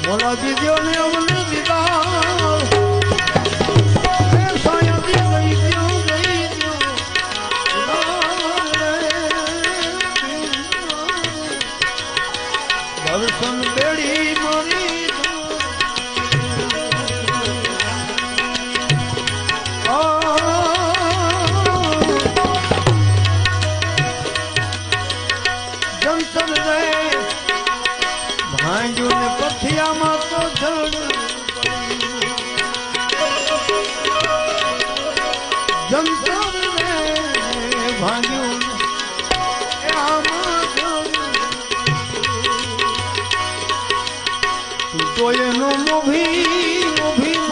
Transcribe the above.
મોલા દીધો ને અમને દીધા દર્શન બેડી મારી જંતર રે ભાંગ્યું ને પથિયામાં તો જડ જંતર રે ભાંગ્યું તો એનો મોભી મોભી